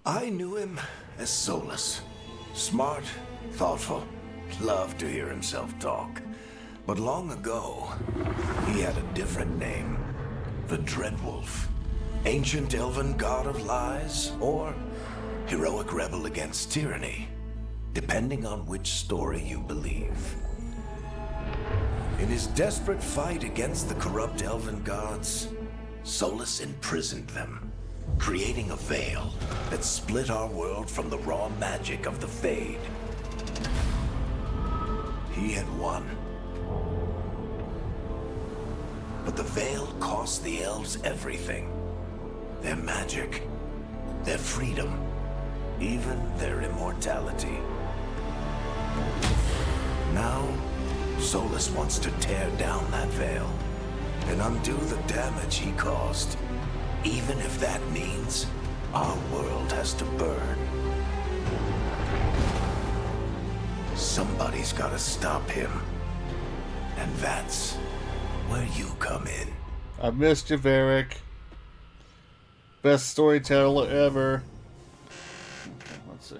I knew him as Solus. Smart, thoughtful, loved to hear himself talk. But long ago, he had a different name. The Dreadwolf. Ancient elven god of lies, or heroic rebel against tyranny, depending on which story you believe. In his desperate fight against the corrupt elven gods, Solus imprisoned them, creating a veil that split our world from the raw magic of the Fade. He had won. But the veil cost the elves everything. Their magic, their freedom, even their immortality. Now, Solus wants to tear down that veil and undo the damage he caused, even if that means our world has to burn. Somebody's gotta stop him, and that's where you come in. I missed you, Varric. Best storyteller ever. Okay, let's see.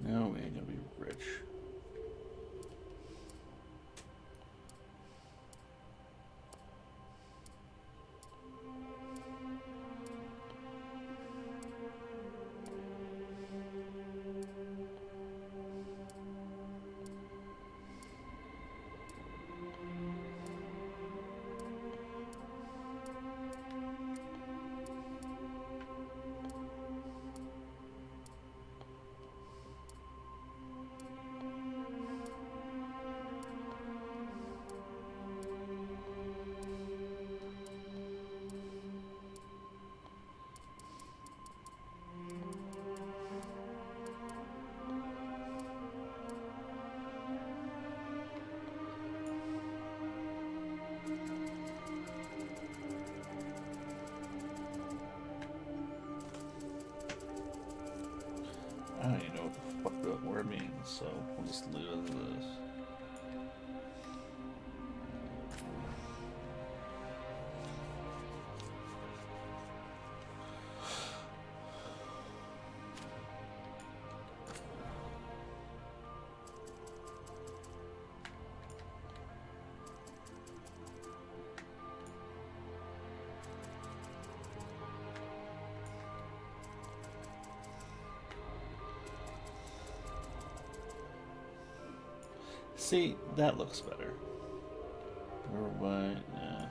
Now we ain't gonna be rich. I don't even know what the fuck that word means, so we'll just leave it as this. See, that looks better. Or white, yeah.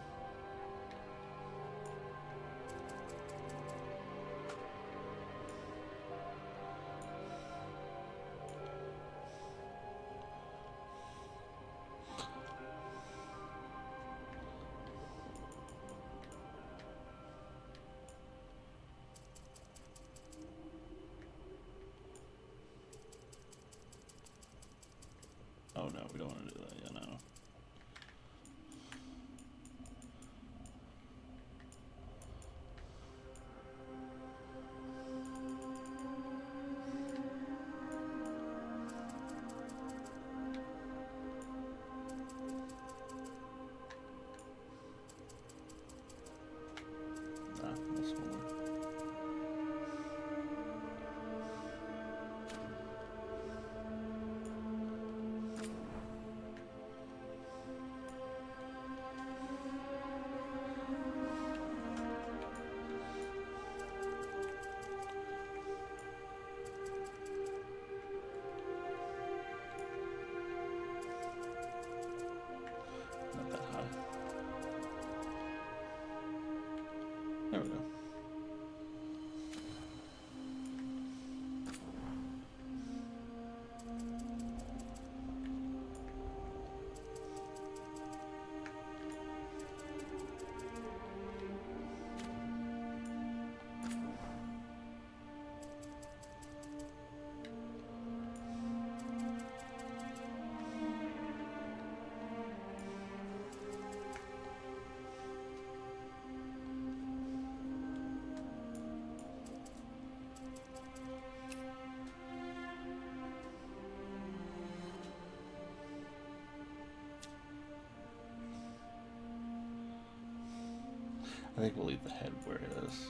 Oh no, we don't want to do that yet, no. Nah, this one. Not that high. There we go. I think we'll leave the head where it is.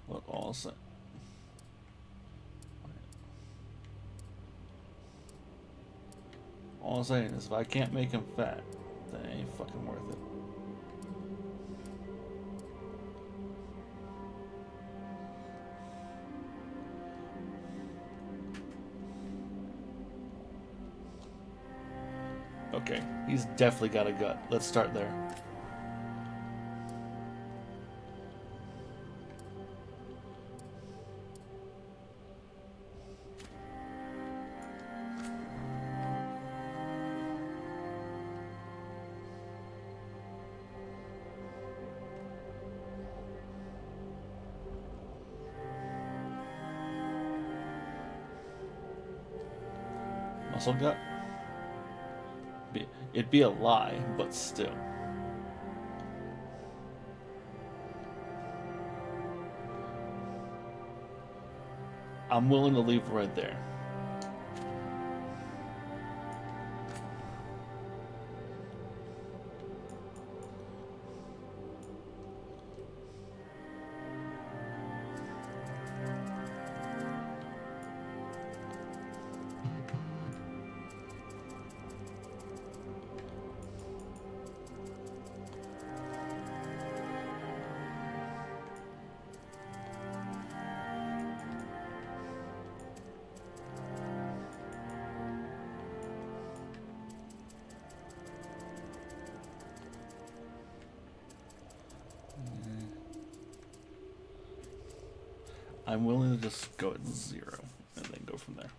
What all set? All I'm saying is if I can't make him fat, then it ain't fucking worth it. Okay, he's definitely got a gut. Let's start there. Muscle gut? It'd be a lie, but still. I'm willing to leave right there. I'm willing to just go at 0 and then go from there.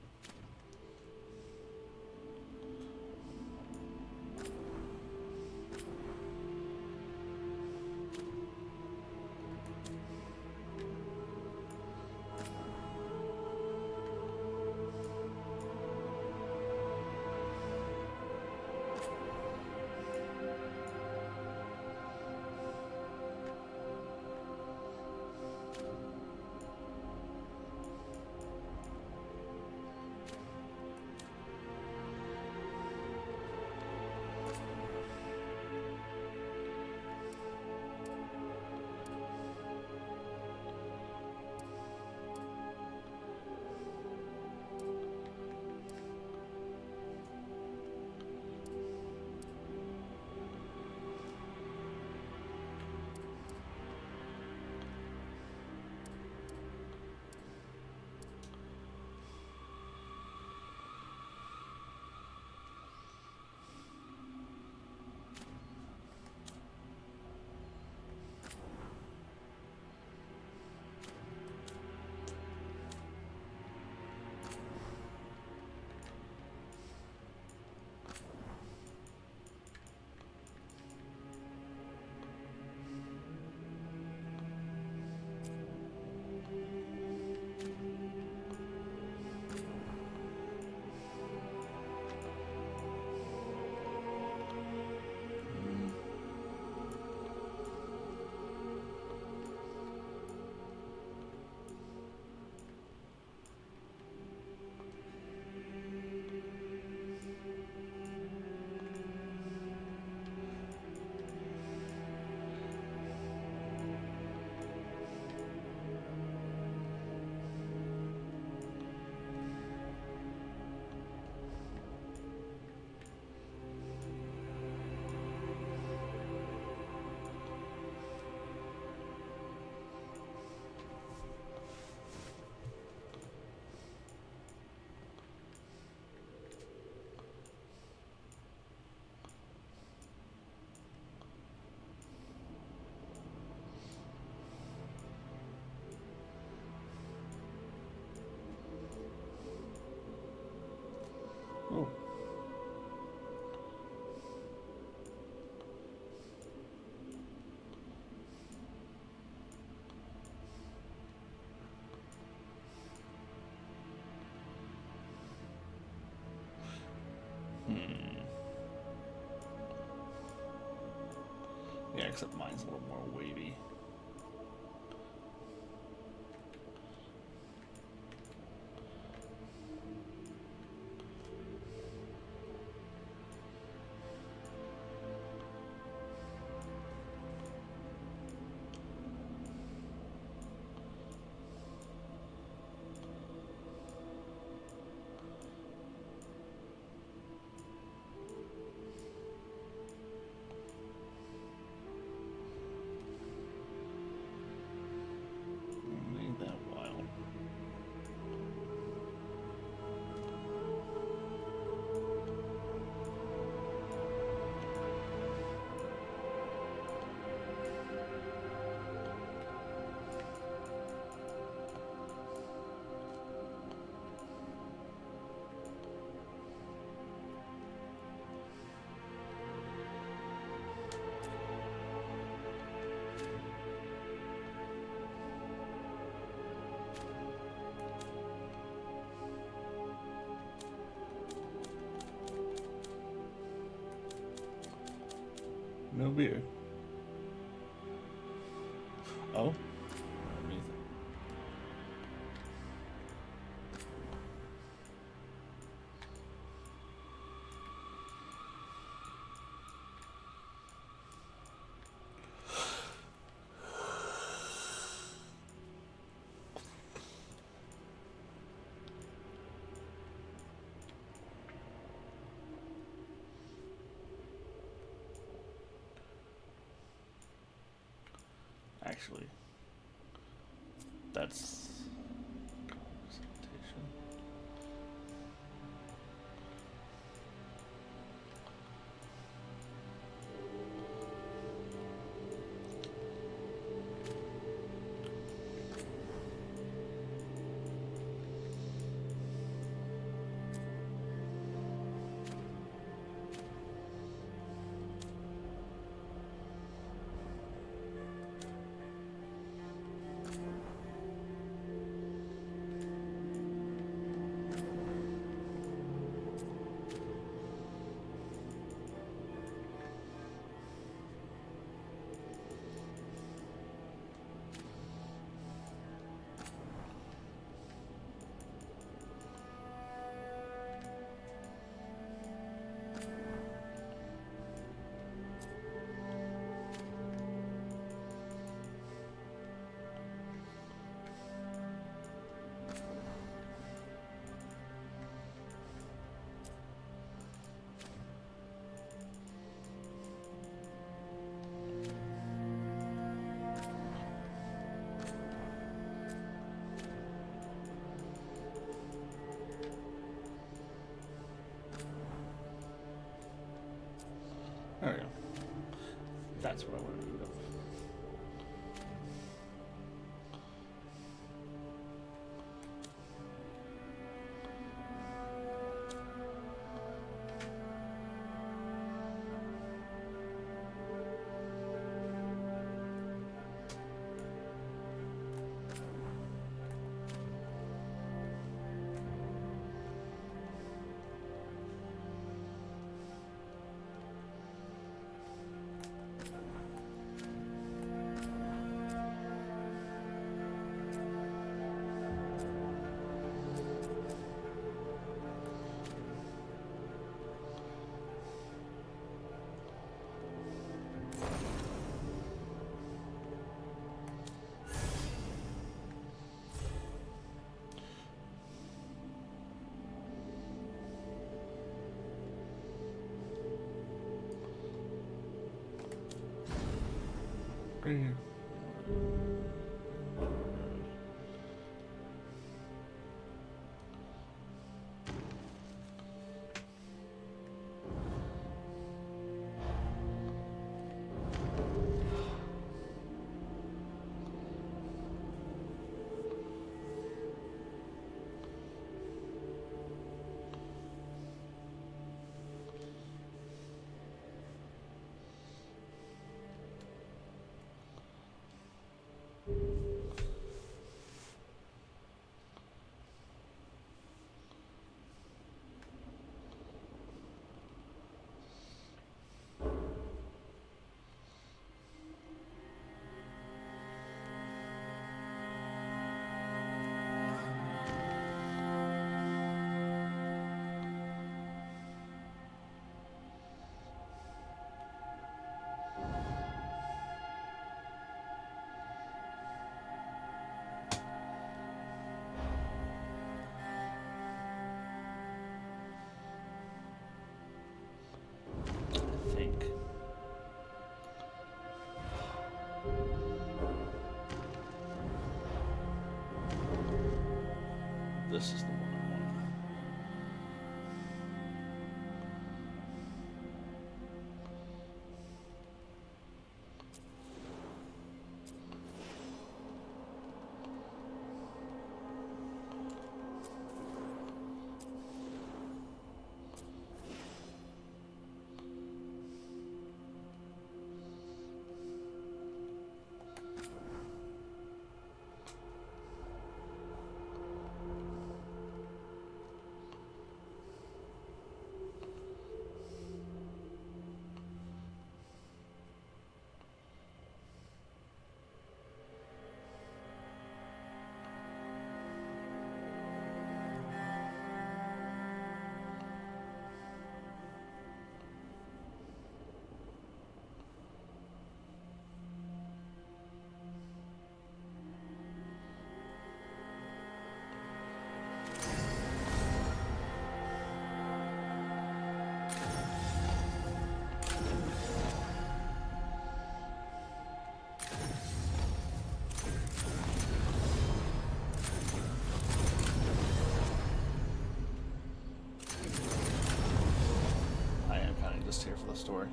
Yeah, except mine's a little more wavy. Ain't that wild. No beer. Oh. Amazing. Actually, that's representation. There we go. That's where I wanted to go. Right here. just here for the story.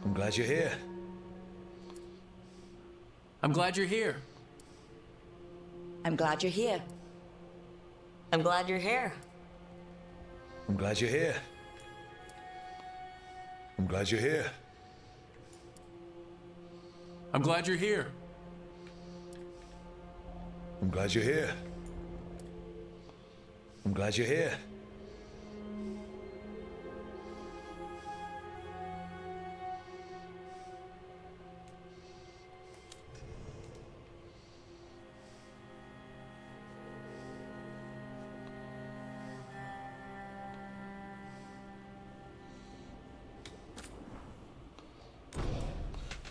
I'm glad you're here. I'm glad you're here. I'm glad you're here. I'm glad you're here. I'm glad you're here. I'm glad you're here. I'm glad you're here. I'm glad you're here. I'm glad you're here.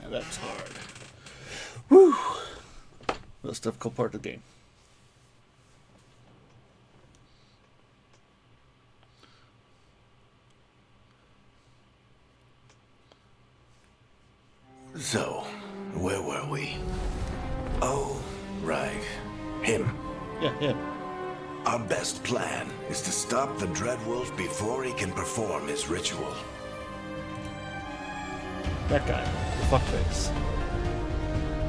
And that's hard. Whew. Most difficult part of the game. So, where were we? Oh, right. Him. Yeah. Our best plan is to stop the Dreadwolf before he can perform his ritual. That guy. The fuckface.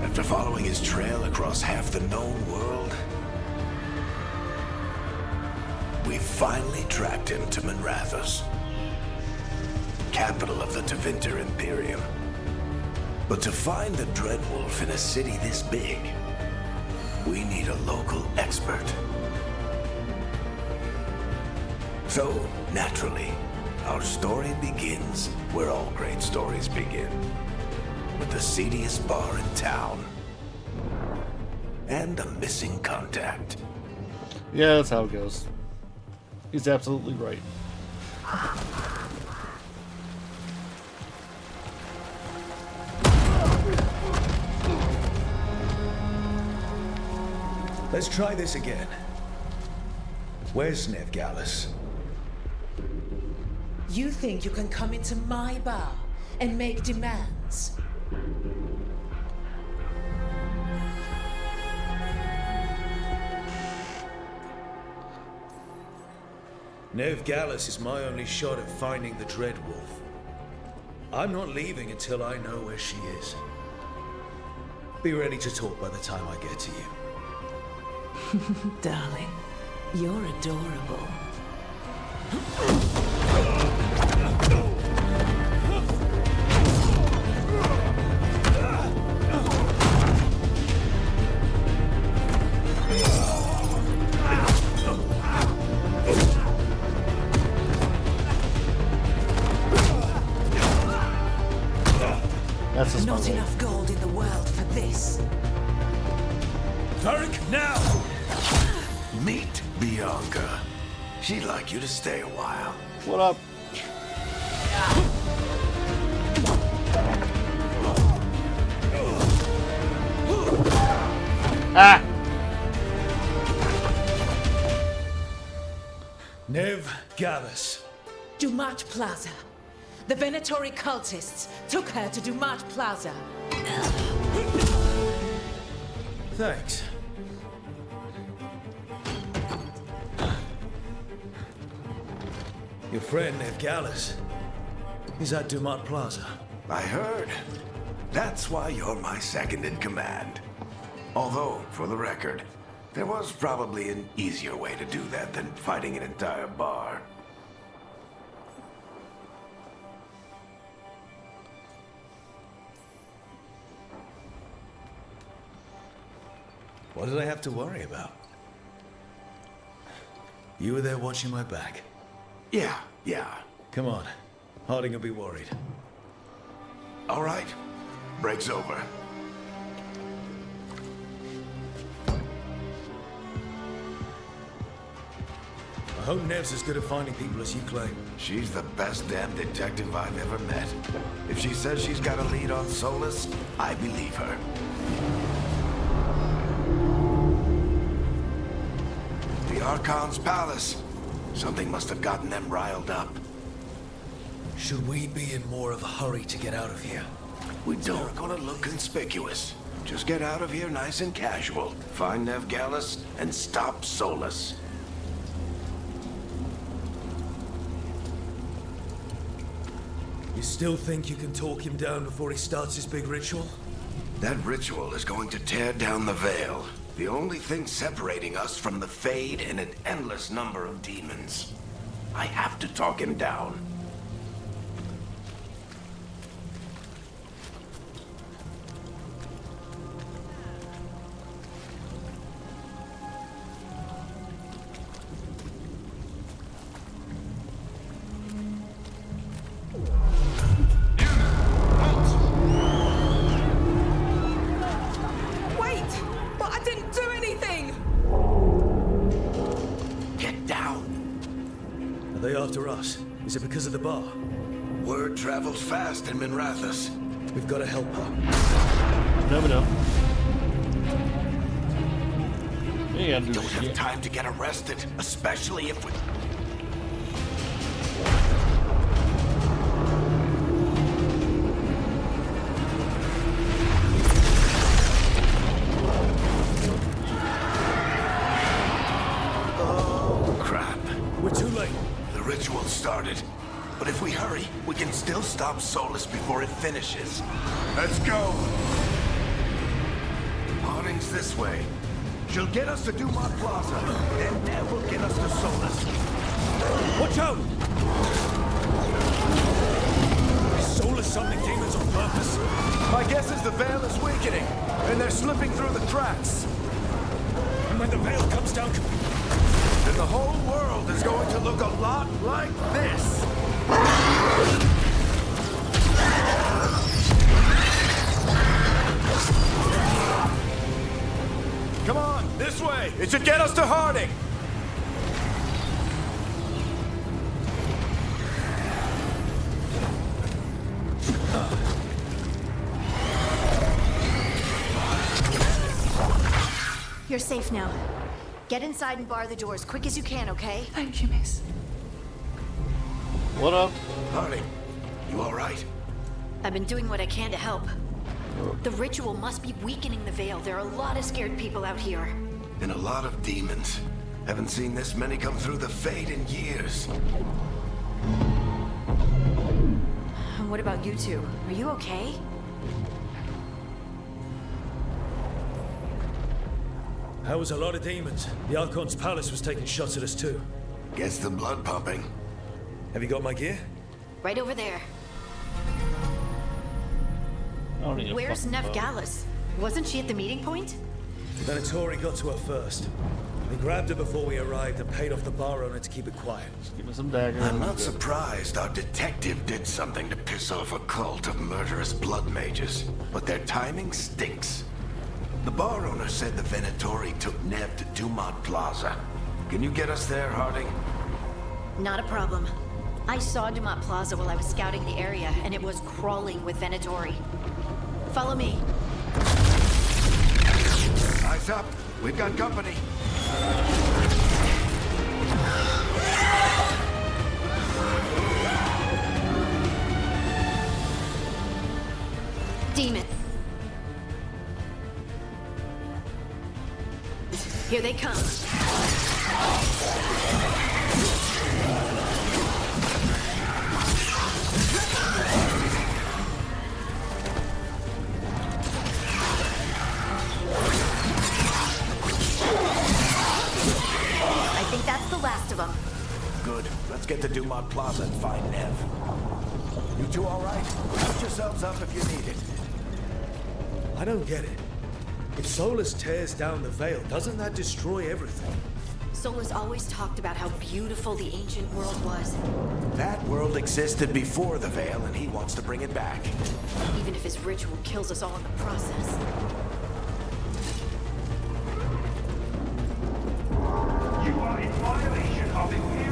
After following his trail across half the known world, we finally tracked him to Manrathus, capital of the Tevinter Imperium. But to find the Dreadwolf in a city this big, we need a local expert. So, naturally, our story begins where all great stories begin. With the seediest bar in town. And a missing contact. Yeah, that's how it goes. He's absolutely right. Let's try this again. Where's Veilguard? You think you can come into my bar and make demands? Veilguard is my only shot at finding the Dreadwolf. I'm not leaving until I know where she is. Be ready to talk by the time I get to you. Darling, you're adorable. That's a smart Not way. enough gold in the world for this. Tarek, now! Meet Bianca. She'd like you to stay a while. What up? Ah! Veilguard. Dumat Plaza. The Venatori cultists took her to Dumat Plaza. Thanks. Your friend Veilguard is at Dumat Plaza. I heard. That's why you're my second in command. Although, for the record, there was probably an easier way to do that than fighting an entire bar. What did I have to worry about? You were there watching my back. Yeah. Come on. Harding will be worried. All right. Break's over. Hope Nev's as good at finding people as you claim. She's the best damn detective I've ever met. If she says she's got a lead on Solus, I believe her. The Archon's palace. Something must have gotten them riled up. Should we be in more of a hurry to get out of here? We don't gonna look conspicuous. Just get out of here nice and casual. Find Nev Gallus and stop Solus. You still think you can talk him down before he starts his big ritual? That ritual is going to tear down the Veil. The only thing separating us from the Fade and an endless number of demons. I have to talk him down. Is it because of the bar? Word travels fast in Minrathous. We've got to help her. Never know. Yeah, We don't have time to get arrested, especially if we... Oh, crap. We're too late. The ritual started. But if we hurry, we can still stop Solus before it finishes. Let's go! Harding's this way. She'll get us to Dumont Plaza, then Nev will get us to Solus. Watch out! Is Solus summoning demons on purpose? My guess is the Veil is weakening, and they're slipping through the cracks. And when the Veil comes down... Then the whole world is going to look a lot like this. Come on, this way. It should get us to Harding. You're safe now. Get inside and bar the doors quick as you can, okay? Thank you, miss. What up? Harding, you all right? I've been doing what I can to help. The ritual must be weakening the Veil. There are a lot of scared people out here. And a lot of demons. Haven't seen this many come through the Fade in years. What about you two? Are you okay? That was a lot of demons. The Archon's palace was taking shots at us too. Gets the blood pumping. Have you got my gear? Right over there. I don't need a Where's fucking Nev bow. Gallus? Wasn't she at the meeting point? Venatori got to her first. We grabbed her before we arrived and paid off the bar owner to keep it quiet. Just give me some daggers. I'm not surprised our detective did something to piss off a cult of murderous blood mages, but their timing stinks. The bar owner said the Venatori took Nev to Dumont Plaza. Can you get us there, Harding? Not a problem. I saw Dumont Plaza while I was scouting the area, and it was crawling with Venatori. Follow me. Eyes up. We've got company. Demon. Here they come. I think that's the last of them. Good. Let's get to Dumont Plaza and find Nev. You two all right? Put yourselves up if you need it. I don't get it. If Solus tears down the Veil, doesn't that destroy everything? Solus always talked about how beautiful the ancient world was. That world existed before the Veil, and he wants to bring it back. Even if his ritual kills us all in the process. You are in violation of Imperial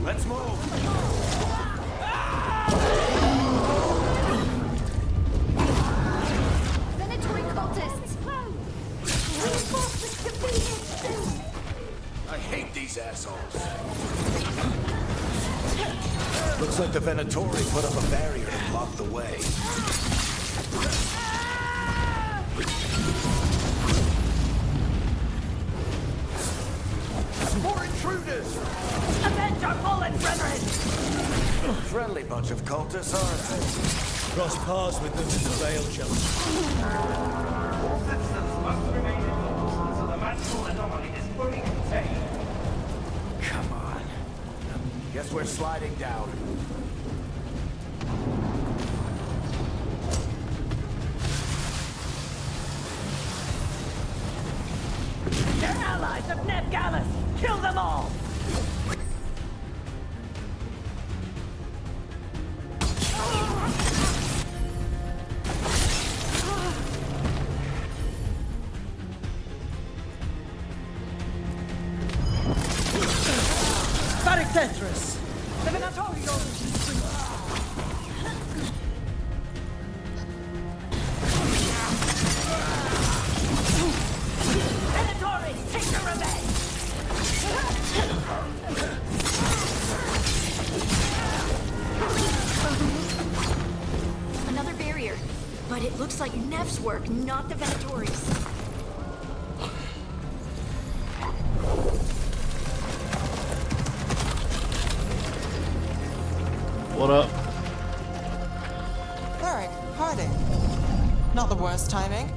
Let's move! Venatory cultists! Reinforcements convenient soon! I hate these assholes. Looks like the Venatori put up a barrier to block the way. More intruders! Avenge our fallen brethren! Friendly bunch of cultists, aren't they? Cross paths with them in the Veilguard. All citizens must remain indoors until the magical anomaly is fully contained. Come on. Guess we're sliding down. They're allies of Ned Gallus! Kill them all! Tetris! The Venatori Venatori, take your revenge! Another barrier. But it looks like Nev's work, not the Venatori's. What up? Varric, Harding. Not the worst timing.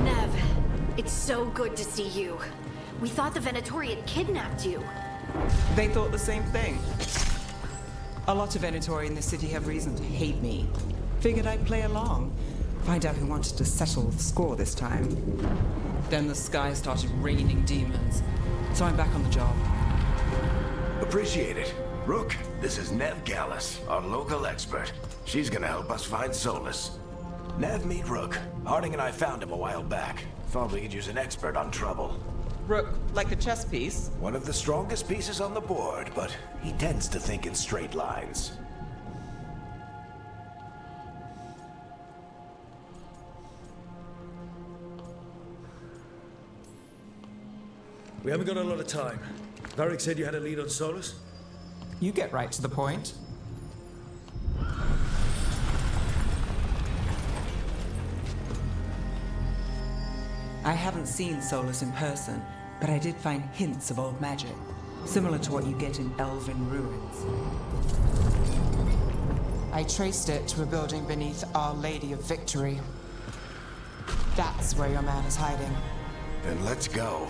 Nev, it's so good to see you. We thought the Venatori had kidnapped you. They thought the same thing. A lot of Venatori in the city have reason to hate me. Figured I'd play along. Find out who wanted to settle the score this time. Then the sky started raining demons. So I'm back on the job. Appreciate it. Rook, this is Nev Gallus, our local expert. She's gonna help us find Solus. Nev, meet Rook. Harding and I found him a while back. Thought we could use an expert on trouble. Rook, like a chess piece. One of the strongest pieces on the board, but he tends to think in straight lines. We haven't got a lot of time. Varric said you had a lead on Solus? You get right to the point. I haven't seen Solus in person, but I did find hints of old magic, similar to what you get in elven ruins. I traced it to a building beneath Our Lady of Victory. That's where your man is hiding. Then let's go.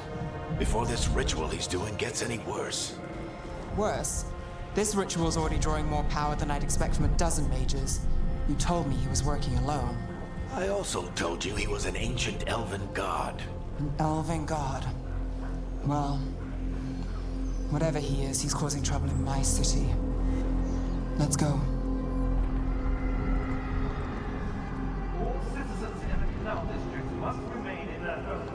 Before this ritual he's doing gets any worse. Worse, this ritual's already drawing more power than I'd expect from a dozen mages. You told me he was working alone. I also told you he was an ancient elven god. An elven god. Well, whatever he is, he's causing trouble in my city. Let's go. All citizens in the Canal District must remain in their homes.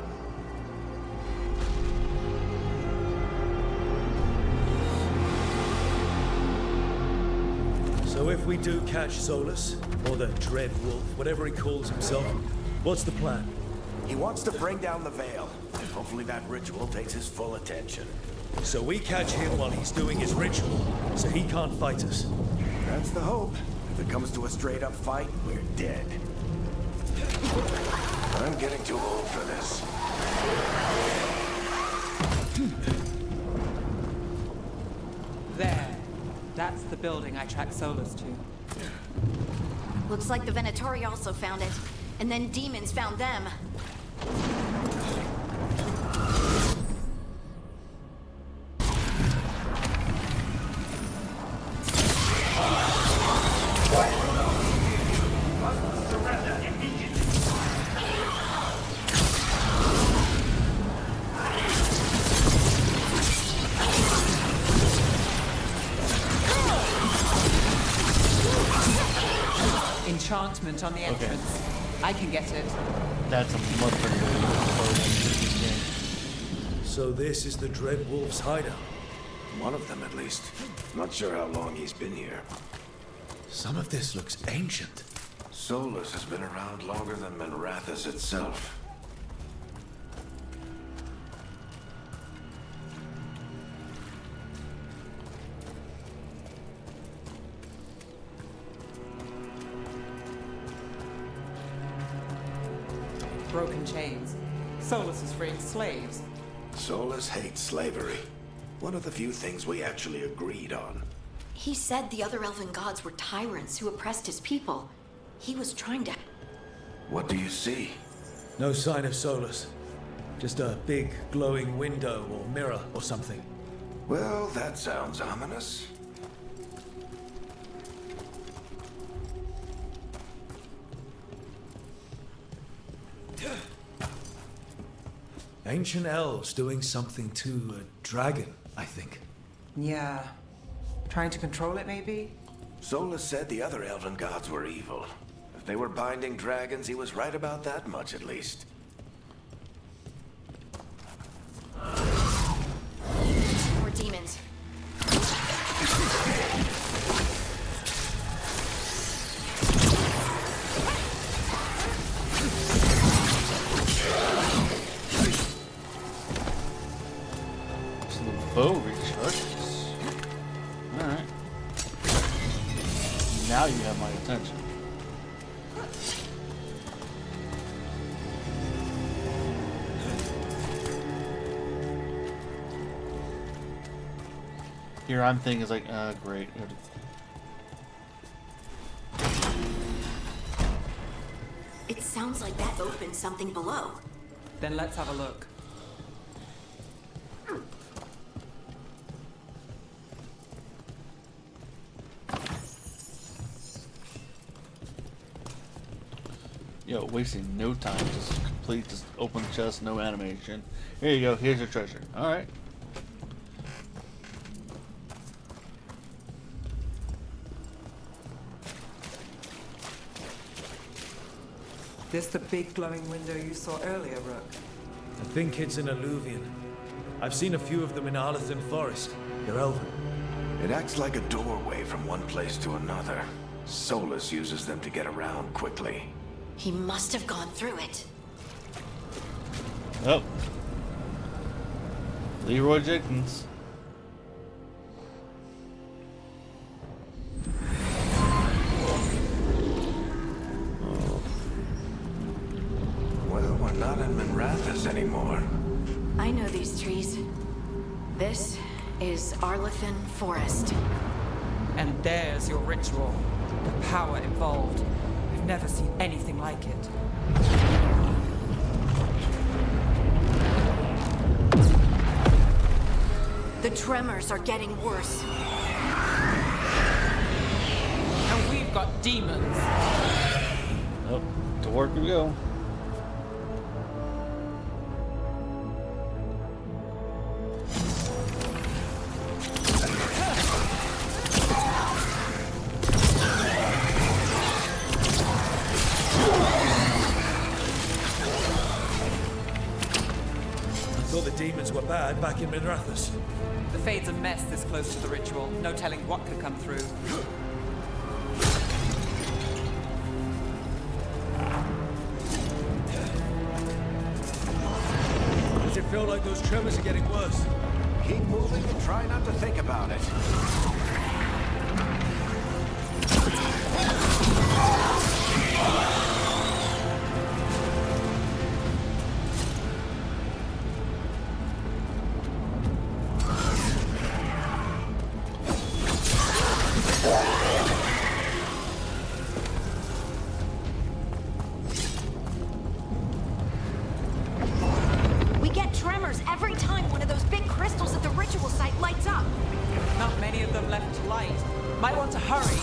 So if we do catch Solus, or the Dread Wolf, whatever he calls himself, what's the plan? He wants to bring down the veil. Hopefully that ritual takes his full attention. So we catch him while he's doing his ritual, so he can't fight us. That's the hope. If it comes to a straight-up fight, we're dead. I'm getting too old for this. There. That's the building I tracked Solus to. Looks like the Venatori also found it. And then demons found them. Surrender immediately. Enchantment on the entrance. I can get it. That's a much prettier way to close this game. So this is the Dread Wolf's hideout. One of them, at least. Not sure how long he's been here. Some of this looks ancient. Solus has been around longer than Minrathous itself. Broken chains. Solus is freeing slaves. Solus hates slavery. One of the few things we actually agreed on. He said the other elven gods were tyrants who oppressed his people. He was trying to... What do you see? No sign of Solus. Just a big glowing window or mirror or something. Well, that sounds ominous. Ancient elves doing something to a dragon, I think. Yeah. Trying to control it, maybe? Solus said the other elven gods were evil. If they were binding dragons, he was right about that much, at least. More demons. Bow recharges. Alright. Now you have my attention. Here I'm thinking is like, great. It sounds like that opened something below. Then let's have a look. Yo, wasting no time, just complete, just open the chest, no animation. Here you go, here's your treasure. Alright. This the big glowing window you saw earlier, Rook? I think it's an alluvian. I've seen a few of them in Arlethan Forest. They're elven. It acts like a doorway from one place to another. Solus uses them to get around quickly. He must have gone through it. Oh. Leroy Jenkins. Well, we're not in Minrathous anymore. I know these trees. This is Arlethan Forest. And there's your ritual. The power involved. I've never seen anything like it. The tremors are getting worse. And we've got demons. Oh, to work we go. The demons were bad back in Minrathous. The Fade's a mess this close to the ritual. No telling what could come through. Does it feel like those tremors are getting worse? Keep moving and try not to think about it. We get tremors every time one of those big crystals at the ritual site lights up. Not many of them left to light. Might want to hurry.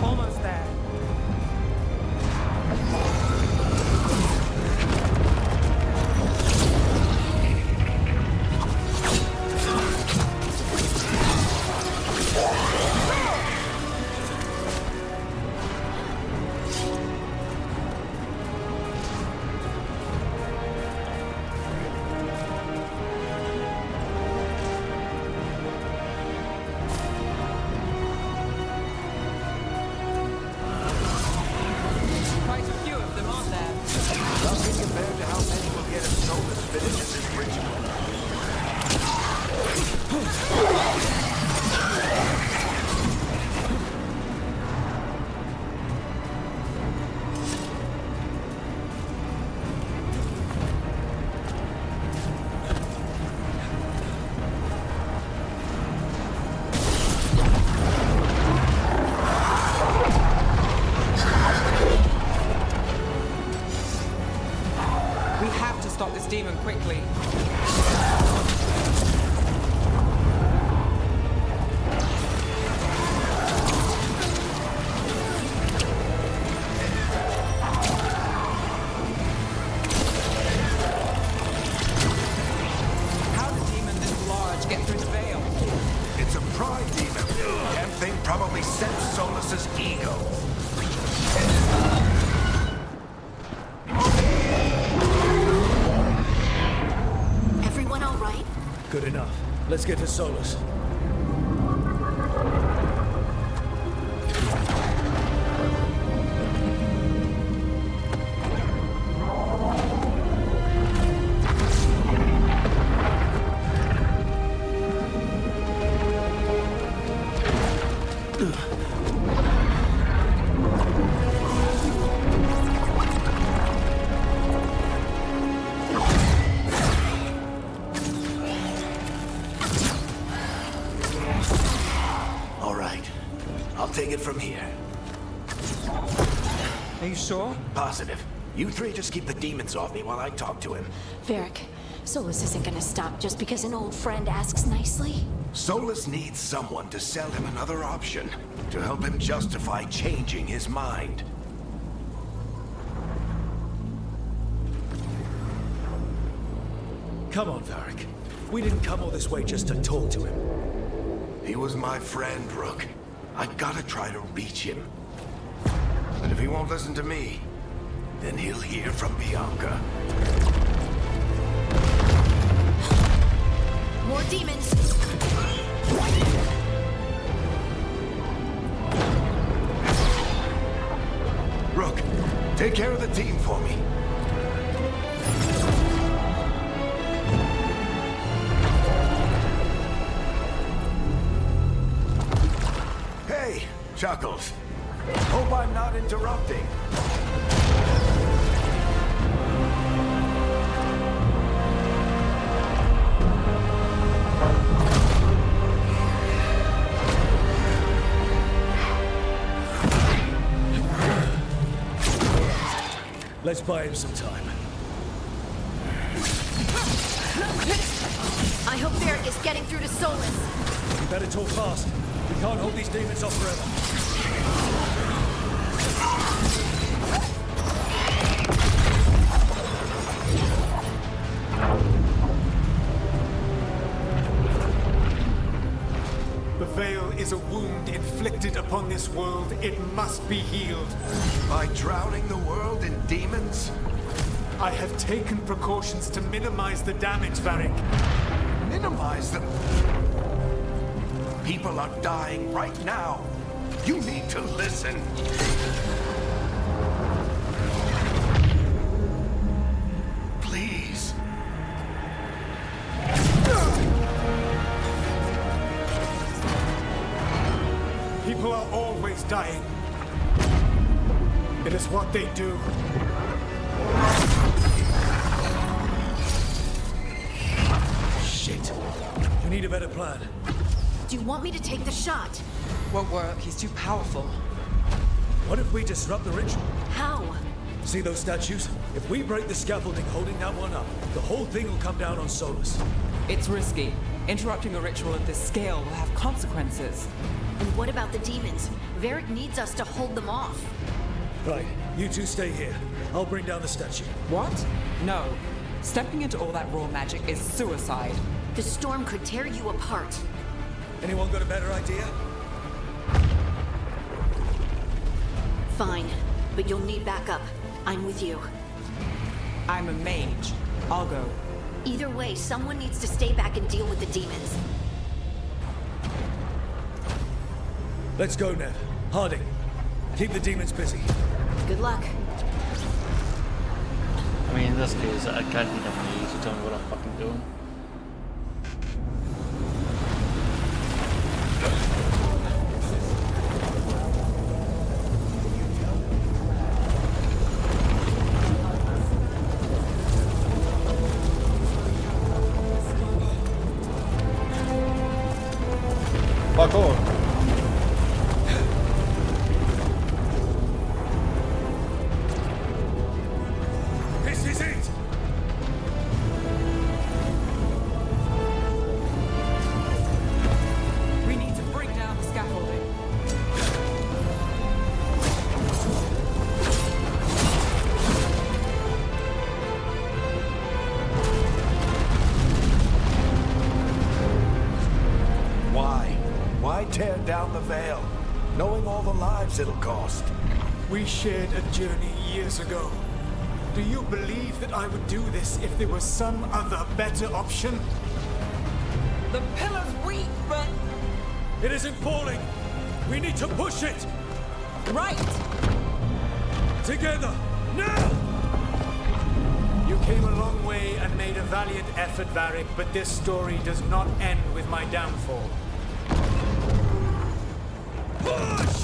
Almost there. demon quickly. How did a demon this large get through the veil? It's a pride demon. Damn thing probably sensed Solus's ego. Everyone all right? Good enough. Let's get to Solus. All right. I'll take it from here. Are you sure? Positive. You three just keep the demons off me while I talk to him. Varric, Solus isn't gonna stop just because an old friend asks nicely. Solus needs someone to sell him another option, to help him justify changing his mind. Come on, Varric. We didn't come all this way just to talk to him. He was my friend, Rook. I gotta try to reach him. But if he won't listen to me, then he'll hear from Bianca. More demons! Rook, take care of the team for me. Hey, Chuckles. Hope I'm not interrupting. Let's buy him some time. I hope Varric is getting through to Solus. We better talk fast. We can't hold these demons off forever. The veil is a wound inflicted upon this world. It must be healed. By drowning the world in demons? I have taken precautions to minimize the damage, Varric. Minimize them. People are dying right now. You need to listen. Please. People are always dying. It is what they do. Shit. We need a better plan. Do you want me to take the shot? Won't work. He's too powerful. What if we disrupt the ritual? How? See those statues? If we break the scaffolding holding that one up, the whole thing will come down on Solus. It's risky. Interrupting a ritual of this scale will have consequences. And what about the demons? Varric needs us to hold them off. Right, you two stay here. I'll bring down the statue. What? No. Stepping into all that raw magic is suicide. The storm could tear you apart. Anyone got a better idea? Fine, but you'll need backup. I'm with you. I'm a mage. I'll go. Either way, someone needs to stay back and deal with the demons. Let's go, Nev. Harding, keep the demons busy. Good luck. I mean, in this case, I kind of need a mage to tell me what I'm fucking doing. Fuck off. This is it! lives it'll cost. We shared a journey years ago. Do you believe that I would do this if there was some other better option? The pillar's weak, but... It isn't falling! We need to push it! Right! Together! Now! You came a long way and made a valiant effort, Varric, but this story does not end with my downfall. Push!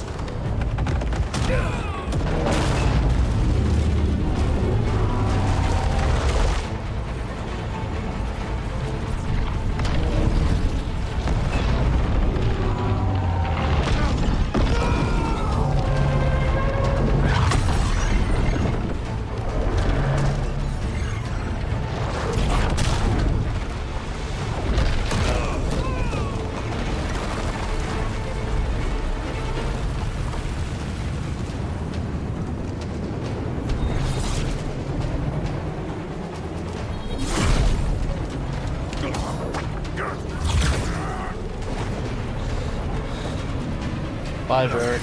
Bye, Varric.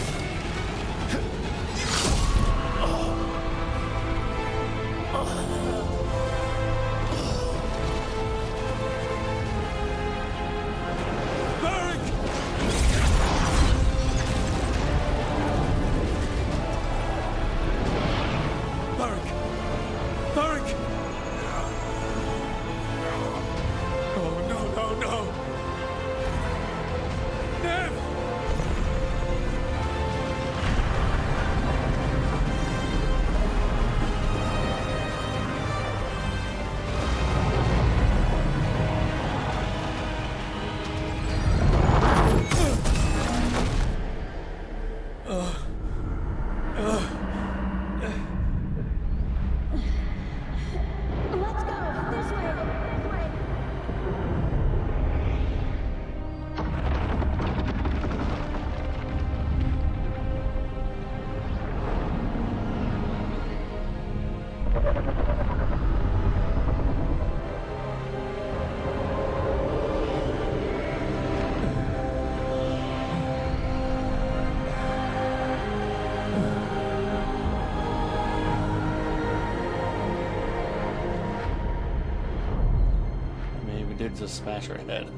Did just smash her head.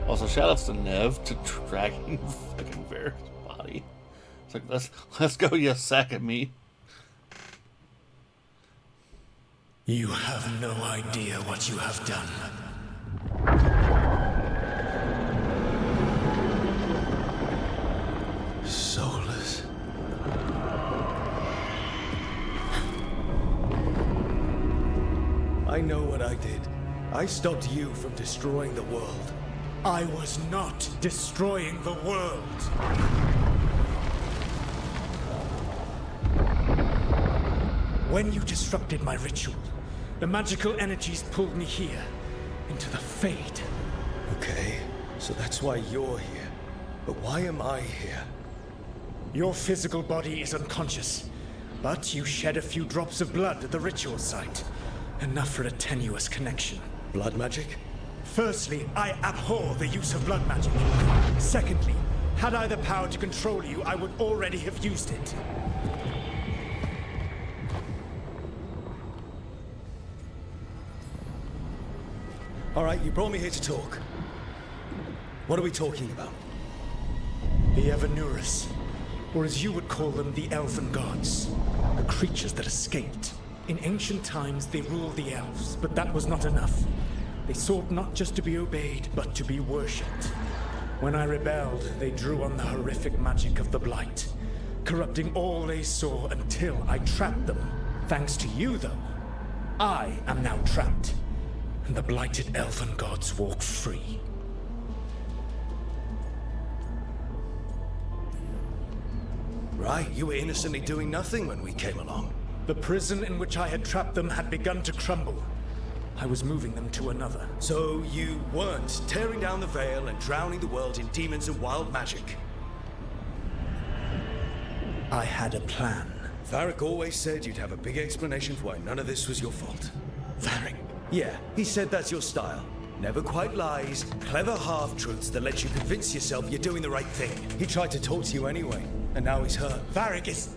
Also, shout outs to Nev to dragging fucking Varric's body. It's like let's go, you sack of meat. You have no idea what you have done. Soulless. I know what I did. I stopped you from destroying the world. I was not destroying the world. When you disrupted my ritual, the magical energies pulled me here, into the Fade. Okay, so that's why you're here. But why am I here? Your physical body is unconscious, but you shed a few drops of blood at the ritual site. Enough for a tenuous connection. Blood magic? Firstly, I abhor the use of blood magic. Secondly, had I the power to control you, I would already have used it. All right, you brought me here to talk. What are we talking about? The Evanurus, or as you would call them, the Elven Gods. The creatures that escaped. In ancient times, they ruled the elves, but that was not enough. They sought not just to be obeyed, but to be worshipped. When I rebelled, they drew on the horrific magic of the Blight, corrupting all they saw until I trapped them. Thanks to you, though, I am now trapped, and the blighted Elven Gods walk free. Right, you were innocently doing nothing when we came along. The prison in which I had trapped them had begun to crumble. I was moving them to another. So you weren't tearing down the veil and drowning the world in demons and wild magic? I had a plan. Varric always said you'd have a big explanation for why none of this was your fault. Varric? Yeah, he said that's your style. Never quite lies, clever half-truths that let you convince yourself you're doing the right thing. He tried to talk to you anyway, and now he's hurt. Varric is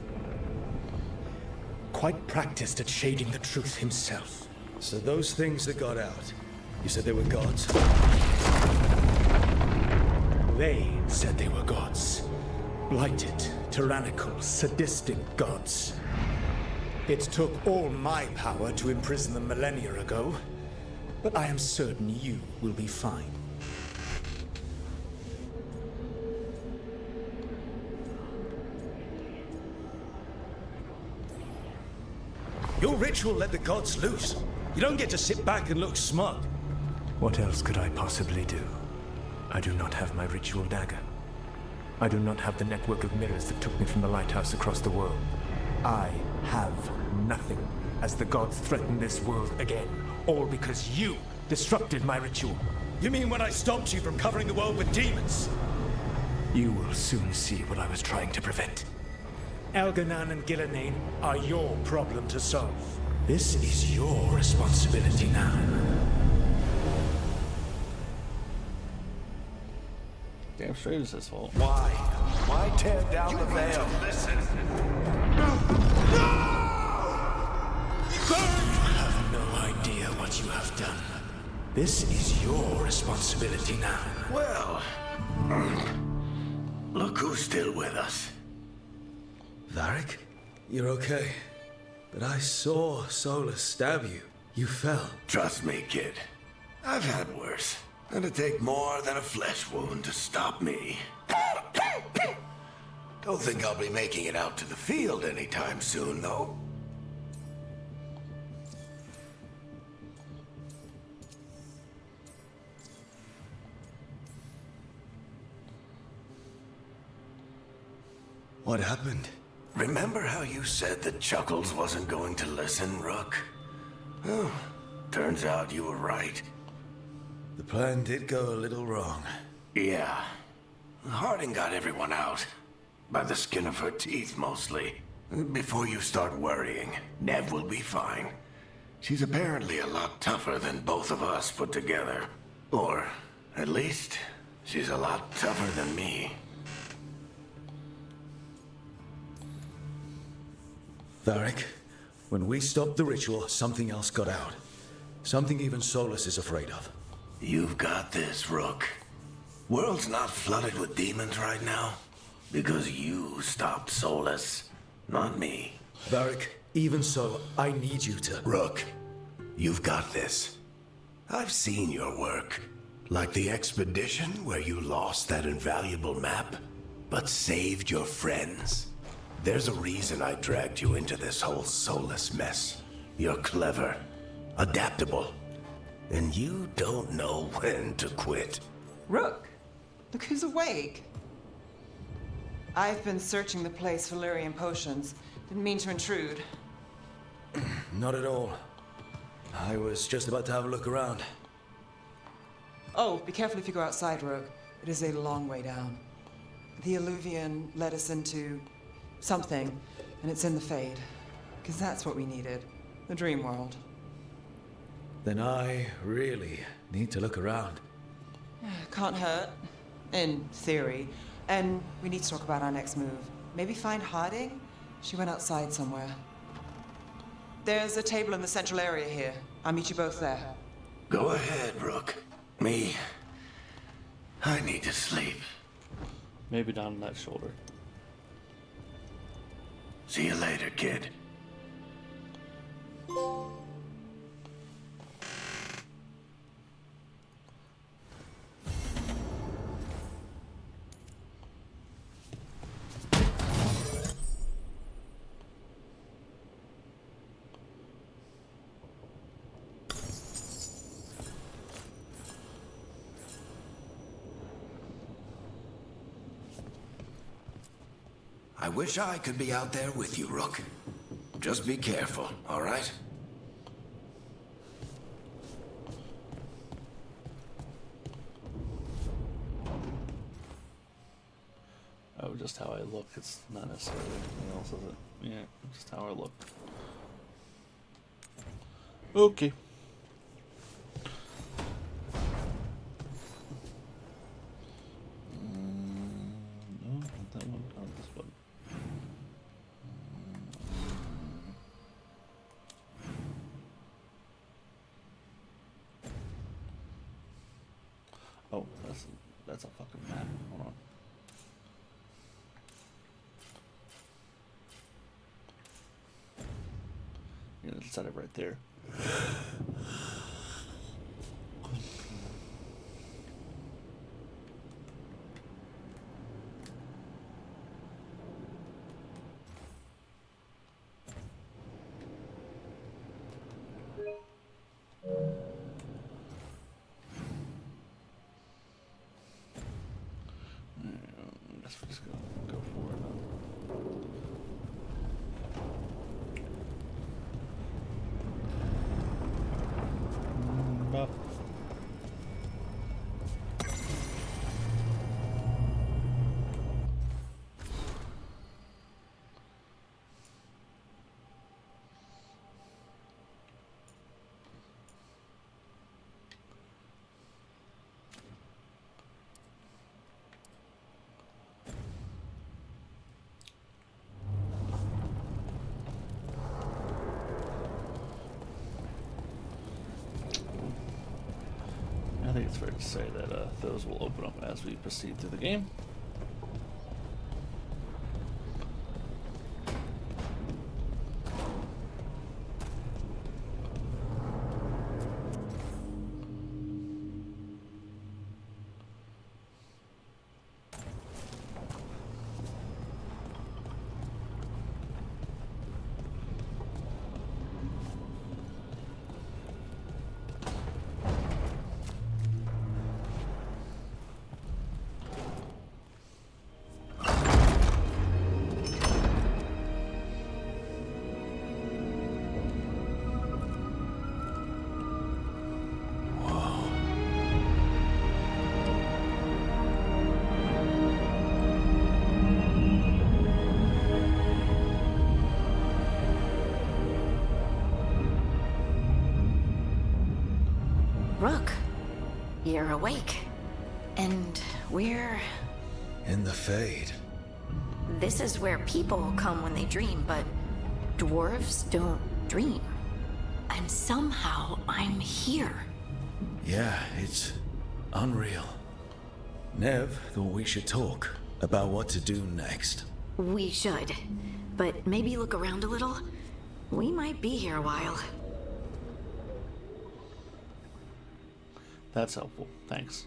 quite practiced at shading the truth himself. So those things that got out, you said they were gods? They said they were gods. Blighted, tyrannical, sadistic gods. It took all my power to imprison them millennia ago, but I am certain you will be fine. Your ritual let the gods loose. You don't get to sit back and look smug. What else could I possibly do? I do not have my ritual dagger. I do not have the network of mirrors that took me from the lighthouse across the world. I have nothing as the gods threaten this world again. All because you disrupted my ritual. You mean when I stopped you from covering the world with demons? You will soon see what I was trying to prevent. Elganan and Gillenane are your problem to solve. This is your responsibility now. Damn straight it's his fault. Why? Why tear down the veil? Listen. You have no idea what you have done. This is your responsibility now. Well, look who's still with us. Varric, you're okay. But I saw Solus stab you. You fell. Trust me, kid. I've had worse. It'd take more than a flesh wound to stop me. Don't think I'll be making it out to the field anytime soon, though. What happened? Remember how you said that Chuckles wasn't going to listen, Rook? Oh, turns out you were right. The plan did go a little wrong. Yeah. Harding got everyone out. By the skin of her teeth, mostly. Before you start worrying, Nev will be fine. She's apparently a lot tougher than both of us put together. Or, at least, she's a lot tougher than me. Varric, when we stopped the ritual, something else got out. Something even Solus is afraid of. You've got this, Rook. World's not flooded with demons right now. Because you stopped Solus, not me. Varric, even so, I need you to... Rook, you've got this. I've seen your work. Like the expedition where you lost that invaluable map, but saved your friends. There's a reason I dragged you into this whole Solus mess. You're clever, adaptable, and you don't know when to quit. Rook, look who's awake. I've been searching the place for Lyrian potions. Didn't mean to intrude. Not at all. I was just about to have a look around. Oh, be careful if you go outside, Rook. It is a long way down. The Alluvian led us into something, and it's in the Fade. Because that's what we needed. The dream world. Then I really need to look around. Can't hurt. In theory. And we need to talk about our next move. Maybe find Harding? She went outside somewhere. There's a table in the central area here. I'll meet you both there. Go ahead, Rook. Me, I need to sleep. Maybe not on that shoulder. See you later, kid. I wish I could be out there with you, Rook. Just be careful, all right? Oh, just how I look. It's not necessarily anything else, is it? Yeah, just how I look. that's a fucking map. Hold on. Yeah, let's set it right there. I guess we're just gonna go for it. I think it's fair to say that those will open up as we proceed through the game. Rook, you're awake. And we're... In the Fade. This is where people come when they dream, but dwarves don't dream. And somehow I'm here. Yeah, it's unreal. Nev thought we should talk about what to do next. We should. But maybe look around a little. We might be here a while. That's helpful. Thanks.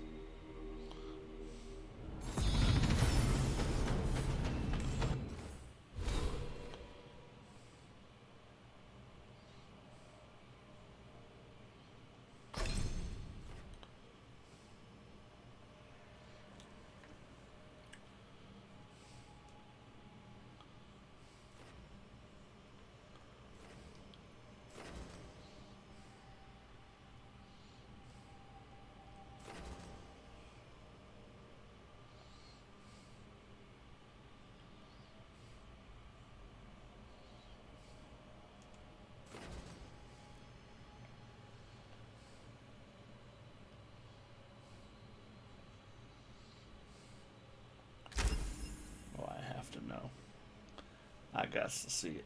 To know. I got to see it.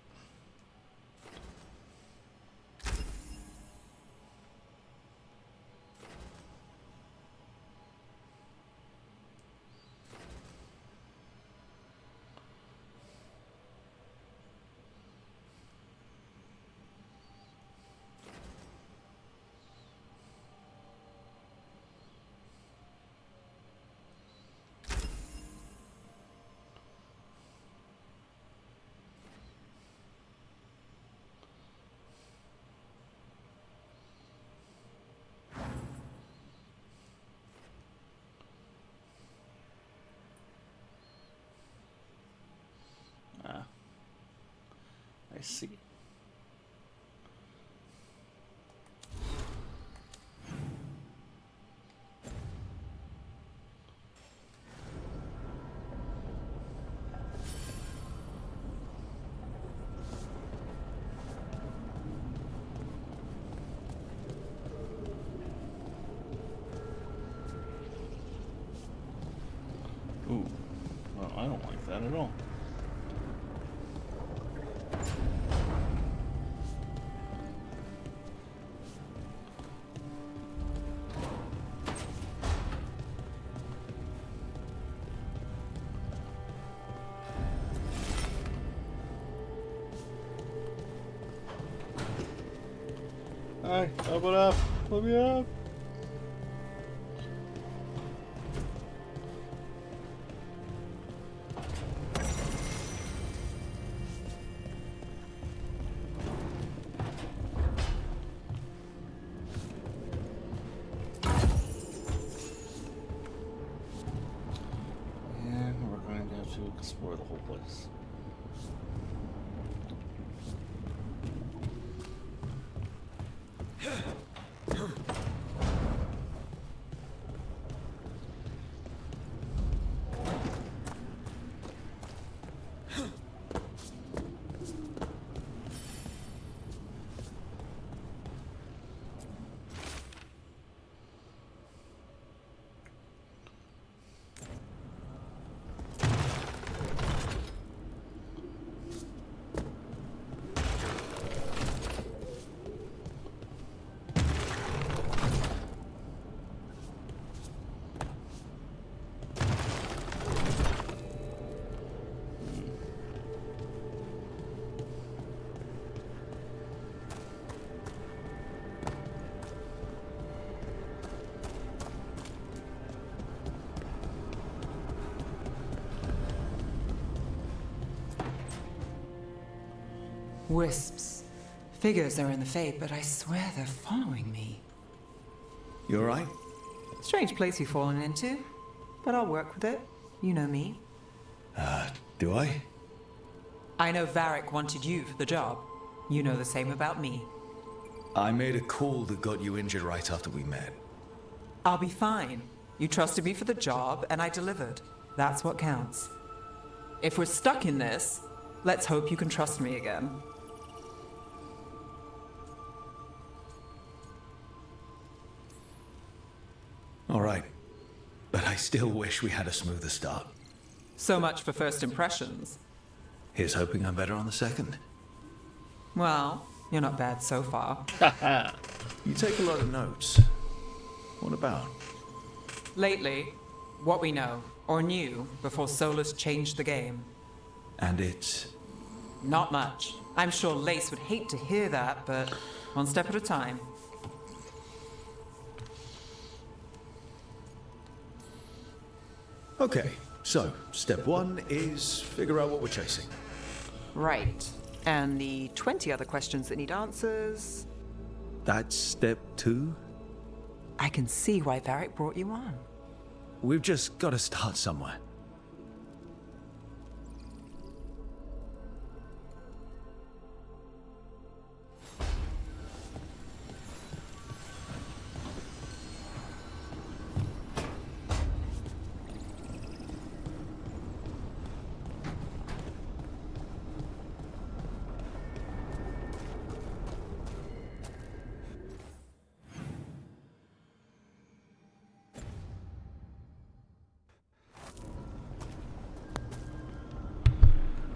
I see. Ooh, well, I don't like that at all. Alright, open up. Let me up. And we're going to have to explore the whole place. Wisps. Figures are in the Fade, but I swear they're following me. You alright? Strange place you've fallen into, but I'll work with it. You know me. Do I? I know Varric wanted you for the job. You know the same about me. I made a call that got you injured right after we met. I'll be fine. You trusted me for the job, and I delivered. That's what counts. If we're stuck in this, let's hope you can trust me again. All right. But I still wish we had a smoother start. So much for first impressions. Here's hoping I'm better on the second. Well, you're not bad so far. You take a lot of notes. What about? Lately, what we know, or knew, before Solus changed the game. And it's... Not much. I'm sure Lace would hate to hear that, but one step at a time. Okay, so step one is figure out what we're chasing. Right. And the 20 other questions that need answers... That's step two? I can see why Varric brought you on. We've just got to start somewhere.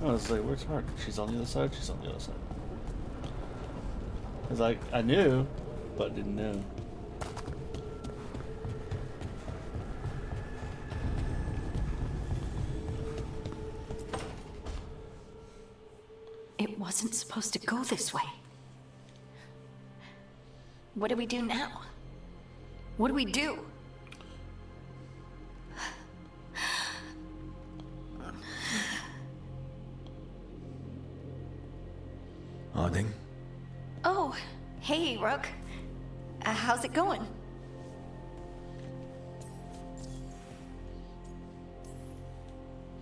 I was like, where's Hart? She's on the other side? She's on the other side. It's like, I knew, but didn't know. It wasn't supposed to go this way. What do we do now? What do we do? Harding? Oh, hey, Rook. How's it going?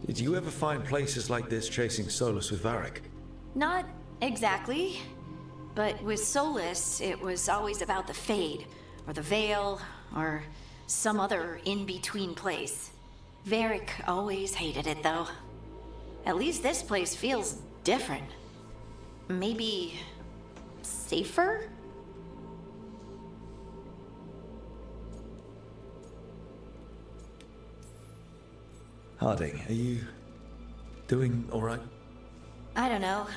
Did you ever find places like this chasing Solus with Varric? Not exactly. But with Solus, it was always about the Fade, or the Veil, or some other in-between place. Varric always hated it, though. At least this place feels different. Maybe... safer? Harding, are you doing all right? I don't know.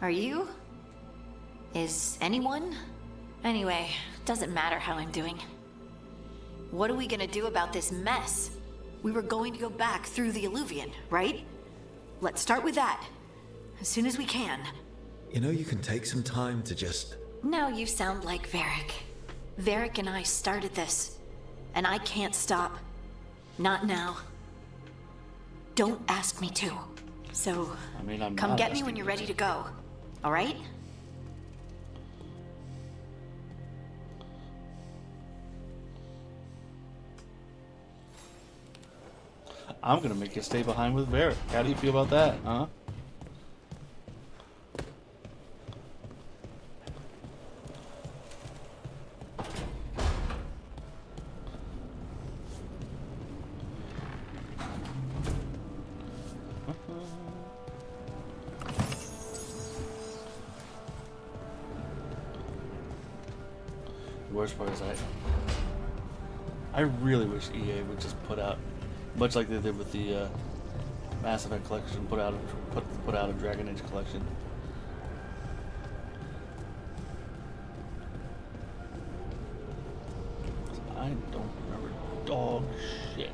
Are you? Is anyone? Anyway, doesn't matter how I'm doing. What are we gonna do about this mess? We were going to go back through the Illuvian, right? Let's start with that. As soon as we can. You know, you can take some time to just Now you sound like Varric. Varric and I started this, and I can't stop. Not now. Don't ask me to. So, I mean, I'm come not get me asking when you're you ready to go. All right? I'm gonna make you stay behind with Varric. How do you feel about that, huh? The worst part is I really wish EA would just put out, much like they did with the Mass Effect collection, put out a Dragon Age collection. I don't remember dog shit.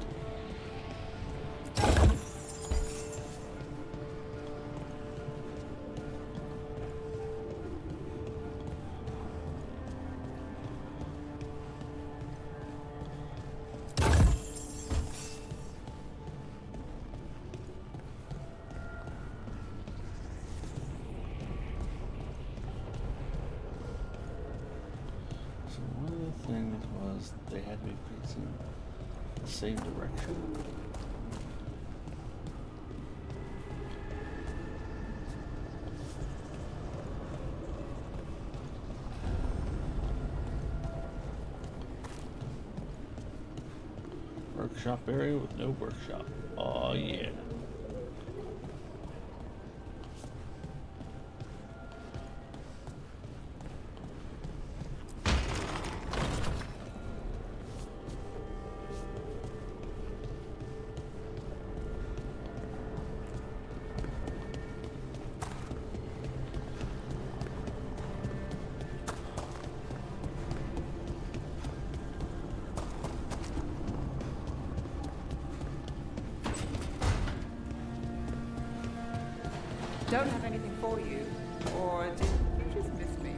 So one of the things was they had me facing the same direction. Workshop area with no workshop. Oh yeah. Don't have anything for you. Or did you just miss me?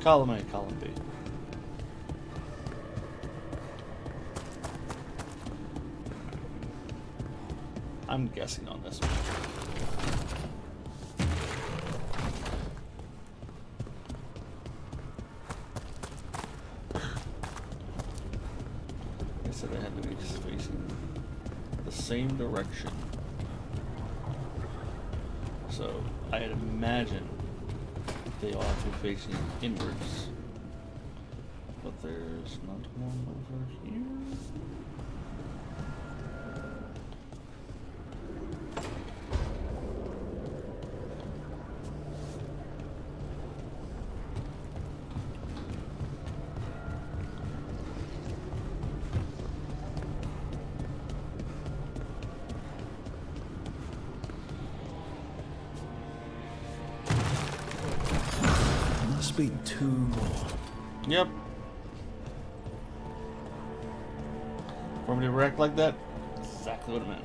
Column A, column B. I'm guessing on this one. I said I had to be facing the same direction. So I'd imagine they all have to be facing inwards. But there's not one over here. Must be two more. Yep. For me to react like that, exactly what it meant.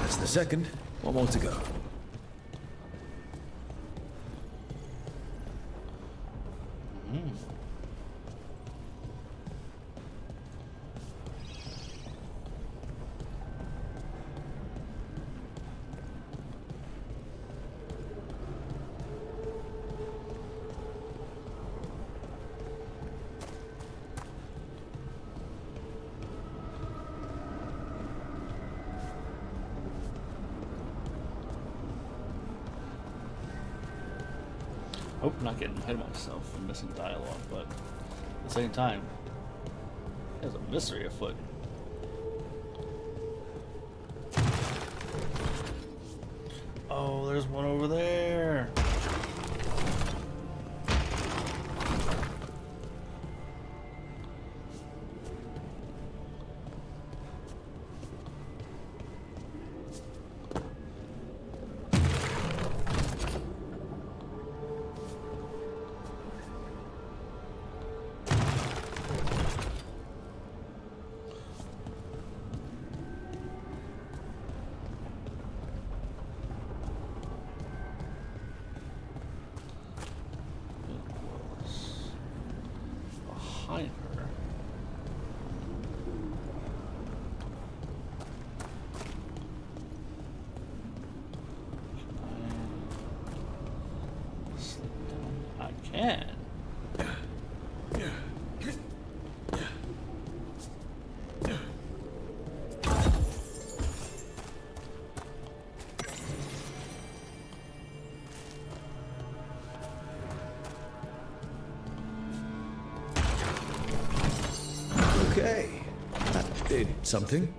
That's the second. One more to go. Hope I'm not getting ahead of myself and missing dialogue, but at the same time, there's a mystery afoot. Oh, there's one over there. can. Okay, that did something.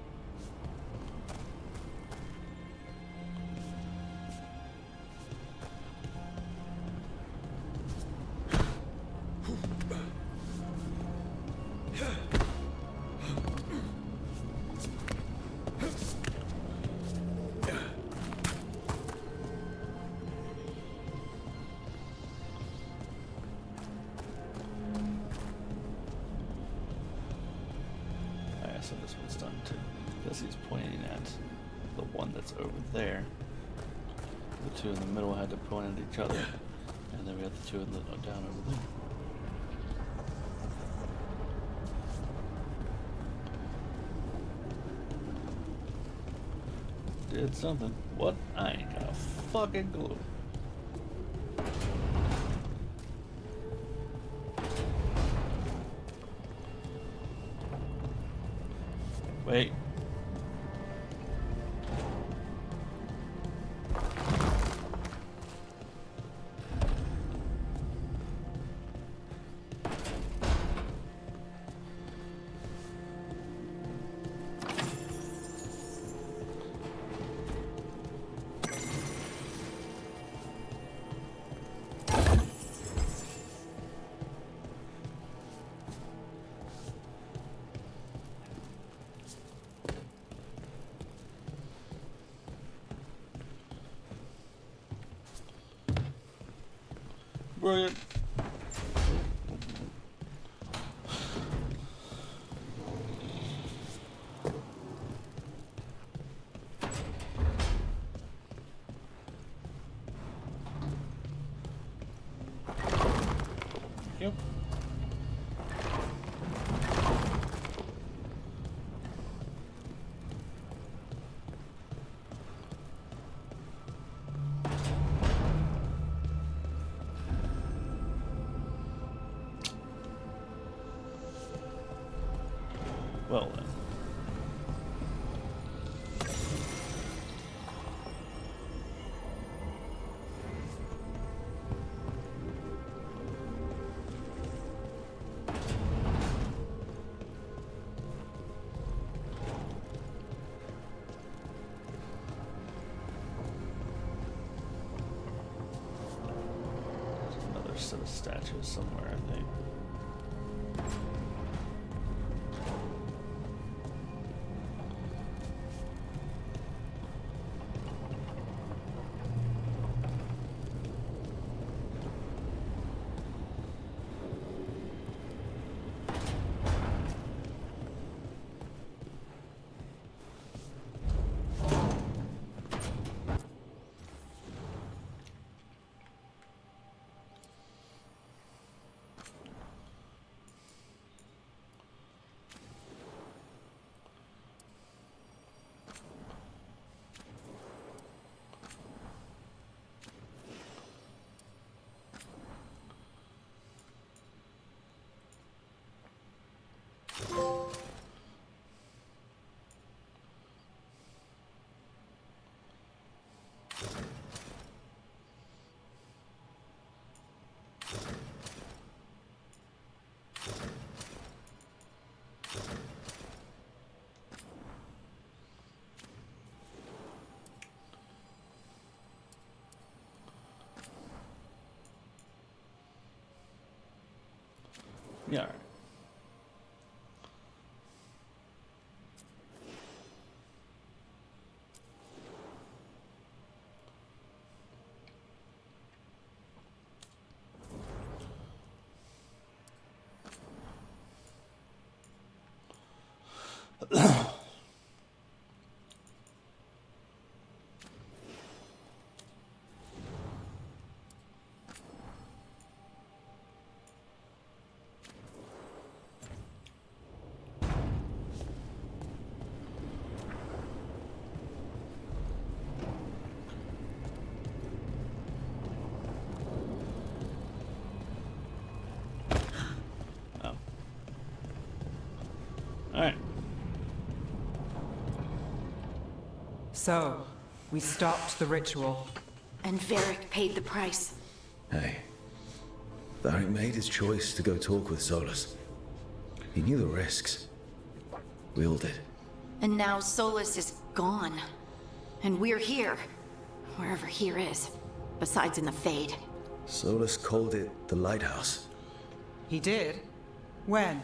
So this one's done too. Because he's pointing at the one that's over there. The two in the middle had to point at each other. And then we have the two in the, down over there. Did something. What? I ain't got a fucking clue. Wait. Brilliant. Yep. Well then. There's another set of statues somewhere, I think. Yeah, all right. So, we stopped the ritual. And Varric paid the price. Hey, Varric made his choice to go talk with Solus. He knew the risks. We all did. And now Solus is gone. And we're here. Wherever here is. Besides in the Fade. Solus called it the Lighthouse. He did? When?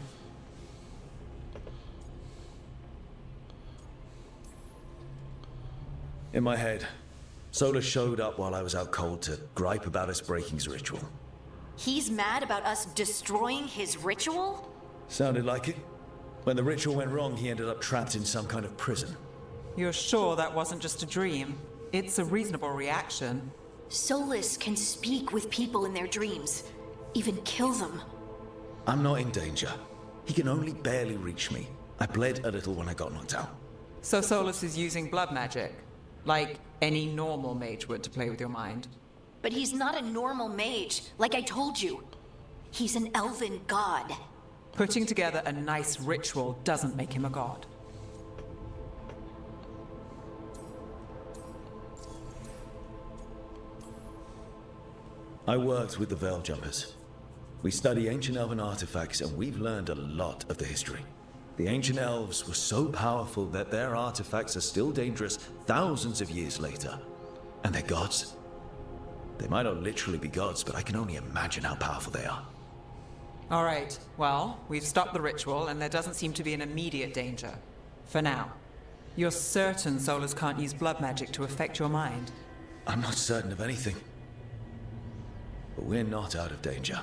In my head, Solus showed up while I was out cold to gripe about us breaking his ritual. He's mad about us destroying his ritual? Sounded like it. When the ritual went wrong, he ended up trapped in some kind of prison. You're sure that wasn't just a dream? It's a reasonable reaction. Solus can speak with people in their dreams. Even kill them. I'm not in danger. He can only barely reach me. I bled a little when I got knocked out. So Solus is using blood magic? Like any normal mage would to play with your mind? But he's not a normal mage, like I told you. He's an elven god. Putting together a nice ritual doesn't make him a god. I worked with the Veil Jumpers. We study ancient elven artifacts, and we've learned a lot of the history. The ancient elves were so powerful that their artifacts are still dangerous thousands of years later. And they're gods. They might not literally be gods, but I can only imagine how powerful they are. All right, well, we've stopped the ritual, and there doesn't seem to be an immediate danger. For now. You're certain Solus can't use blood magic to affect your mind? I'm not certain of anything. But we're not out of danger.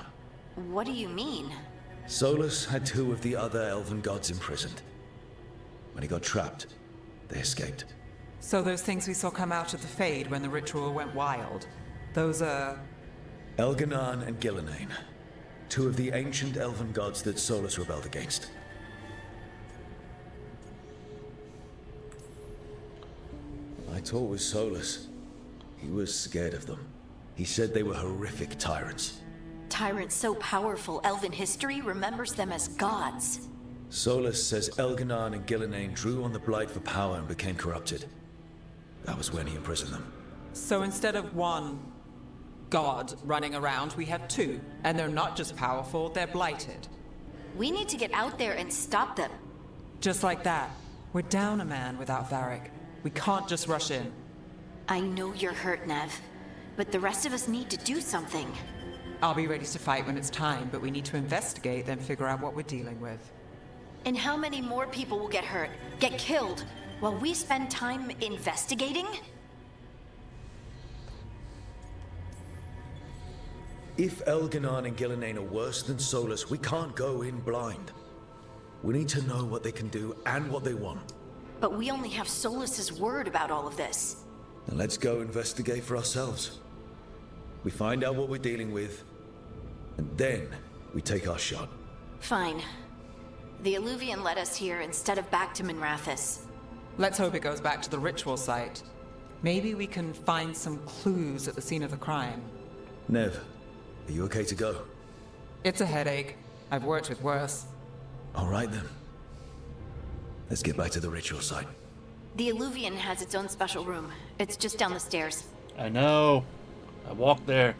What do you mean? Solus had 2 of the other elven gods imprisoned. When he got trapped, they escaped. So those things we saw come out of the Fade when the ritual went wild, those are... Elganan and Gillenane. 2 of the ancient elven gods that Solus rebelled against. I talked with Solus. He was scared of them. He said they were horrific tyrants. Tyrants so powerful, elven history remembers them as gods. Solus says Elganan and Gillenane drew on the Blight for power and became corrupted. That was when he imprisoned them. So instead of 1 god running around, we have 2. And they're not just powerful, they're blighted. We need to get out there and stop them. Just like that. We're down a man without Varric. We can't just rush in. I know you're hurt, Nev. But the rest of us need to do something. I'll be ready to fight when it's time, but we need to investigate, then figure out what we're dealing with. And how many more people will get hurt, get killed, while we spend time investigating? If Elganan and Gillenane are worse than Solus, we can't go in blind. We need to know what they can do and what they want. But we only have Solus's word about all of this. Then let's go investigate for ourselves. We find out what we're dealing with, and then we take our shot. Fine. The Illuvian led us here instead of back to Minrathous. Let's hope it goes back to the ritual site. Maybe we can find some clues at the scene of the crime. Nev, are you okay to go? It's a headache. I've worked with worse. All right then. Let's get back to the ritual site. The Illuvian has its own special room. It's just down the stairs. I know. I walked there.